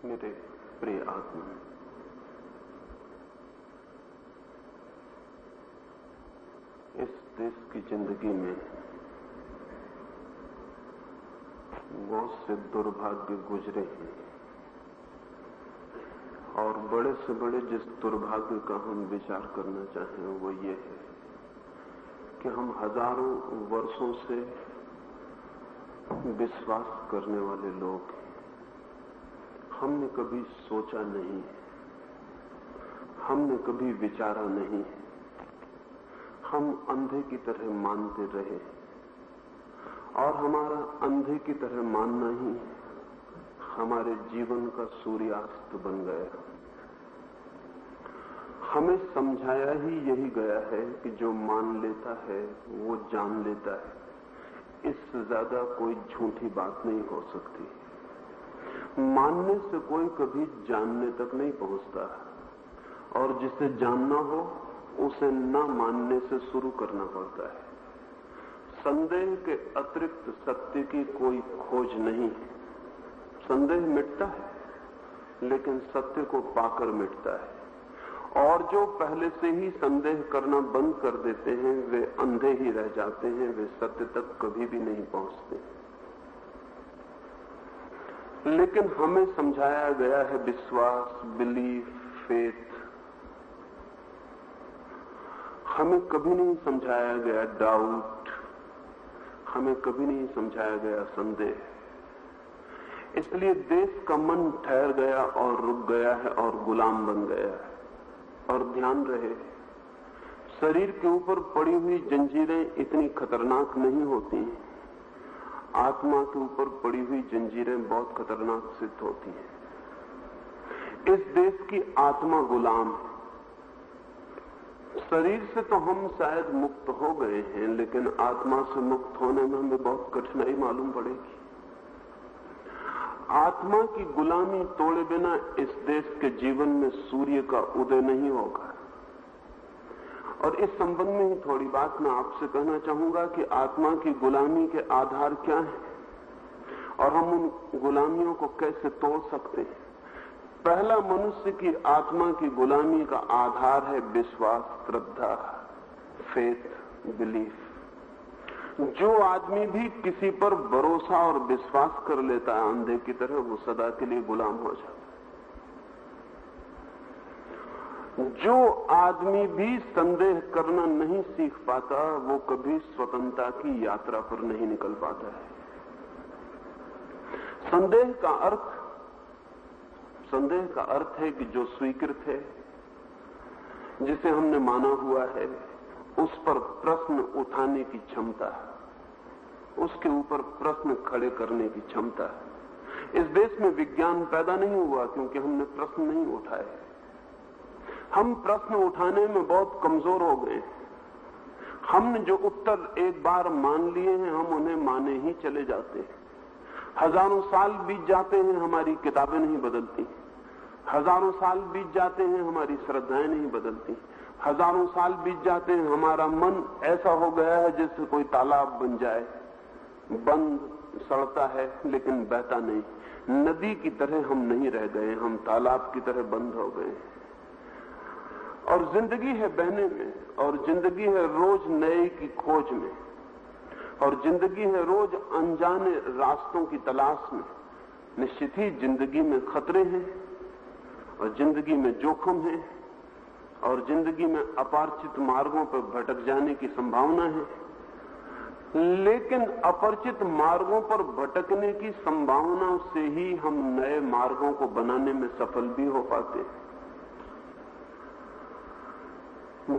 मेरे प्रिय आत्मा, इस देश की जिंदगी में बहुत से दुर्भाग्य गुजरे हैं और बड़े से बड़े जिस दुर्भाग्य का हम विचार करना चाहें वो ये है कि हम हजारों वर्षों से विश्वास करने वाले लोग हैं। हमने कभी सोचा नहीं, हमने कभी विचारा नहीं, हम अंधे की तरह मानते रहे और हमारा अंधे की तरह मानना ही हमारे जीवन का सूर्यास्त बन गया। हमें समझाया ही यही गया है कि जो मान लेता है वो जान लेता है। इससे ज्यादा कोई झूठी बात नहीं हो सकती। मानने से कोई कभी जानने तक नहीं पहुंचता और जिसे जानना हो उसे न मानने से शुरू करना पड़ता है। संदेह के अतिरिक्त सत्य की कोई खोज नहीं। संदेह मिटता है लेकिन सत्य को पाकर मिटता है और जो पहले से ही संदेह करना बंद कर देते हैं वे अंधे ही रह जाते हैं, वे सत्य तक कभी भी नहीं पहुंचते। लेकिन हमें समझाया गया है विश्वास, बिलीफ, फेथ। हमें कभी नहीं समझाया गया डाउट, हमें कभी नहीं समझाया गया संदेह। इसलिए देश का मन ठहर गया और रुक गया है और गुलाम बन गया है। और ध्यान रहे, शरीर के ऊपर पड़ी हुई जंजीरें इतनी खतरनाक नहीं होती, आत्मा के ऊपर पड़ी हुई जंजीरें बहुत खतरनाक सिद्ध होती हैं। इस देश की आत्मा गुलाम है। शरीर से तो हम शायद मुक्त हो गए हैं, लेकिन आत्मा से मुक्त होने में हमें बहुत कठिनाई मालूम पड़ेगी। आत्मा की गुलामी तोड़े बिना इस देश के जीवन में सूर्य का उदय नहीं होगा। और इस संबंध में ही थोड़ी बात मैं आपसे कहना चाहूंगा कि आत्मा की गुलामी के आधार क्या हैं और हम उन गुलामियों को कैसे तोड़ सकते हैं। पहला, मनुष्य की आत्मा की गुलामी का आधार है विश्वास, श्रद्धा, फेथ, बिलीफ। जो आदमी भी किसी पर भरोसा और विश्वास कर लेता है अंधे की तरह, वो सदा के लिए गुलाम हो जाता है। जो आदमी भी संदेह करना नहीं सीख पाता वो कभी स्वतंत्रता की यात्रा पर नहीं निकल पाता है। संदेह का अर्थ है कि जो स्वीकृत है, जिसे हमने माना हुआ है, उस पर प्रश्न उठाने की क्षमता है, उसके ऊपर प्रश्न खड़े करने की क्षमता है। इस देश में विज्ञान पैदा नहीं हुआ क्योंकि हमने प्रश्न नहीं उठाए। हम प्रश्न उठाने में बहुत कमजोर हो गए। हमने जो उत्तर एक बार मान लिए हैं हम उन्हें माने ही चले जाते हैं। हजारों साल बीत जाते हैं, हमारी किताबें नहीं बदलती। हजारों साल बीत जाते हैं, हमारी श्रद्धाएं नहीं बदलती। हजारों साल बीत जाते हैं, हमारा मन ऐसा हो गया है जैसे कोई तालाब बन जाए, बंद सड़ता है लेकिन बहता नहीं। नदी की तरह हम नहीं रह गए, हम तालाब की तरह बंद हो गए। और जिंदगी है बहने में, और जिंदगी है रोज नए की खोज में, और जिंदगी है रोज अनजाने रास्तों की तलाश में। निश्चित ही जिंदगी में खतरे हैं और जिंदगी में जोखिम है और जिंदगी में अपरिचित मार्गों पर भटक जाने की संभावना है। लेकिन अपरिचित मार्गों पर भटकने की संभावना से ही हम नए मार्गों को बनाने में सफल भी हो पाते हैं।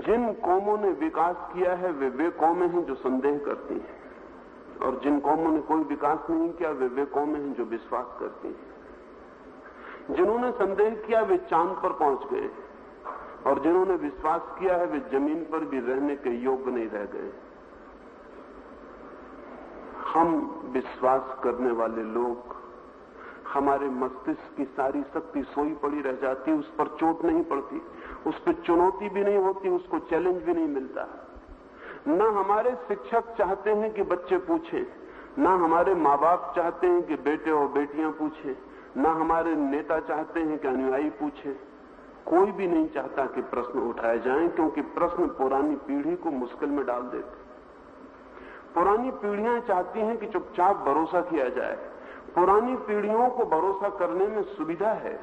जिन कौमों ने विकास किया है वे कौमें हैं जो संदेह करती हैं, और जिन कौमों ने कोई विकास नहीं किया वे कौमें हैं जो विश्वास करती हैं। जिन्होंने संदेह किया वे चांद पर पहुंच गए और जिन्होंने विश्वास किया है वे जमीन पर भी रहने के योग्य नहीं रह गए। हम विश्वास करने वाले लोग, हमारे मस्तिष्क की सारी शक्ति सोई पड़ी रह जाती, उस पर चोट नहीं पड़ती, उस पर चुनौती भी नहीं होती, उसको चैलेंज भी नहीं मिलता। न हमारे शिक्षक चाहते हैं कि बच्चे पूछें, न हमारे माँ बाप चाहते हैं कि बेटे और बेटियां पूछें, न हमारे नेता चाहते हैं कि अनुयायी पूछे। कोई भी नहीं चाहता कि प्रश्न उठाए जाएं, क्योंकि प्रश्न पुरानी पीढ़ी को मुश्किल में डाल देते। पुरानी पीढ़ियां चाहती हैं कि चुपचाप भरोसा किया जाए। पुरानी पीढ़ियों को भरोसा करने में सुविधा है,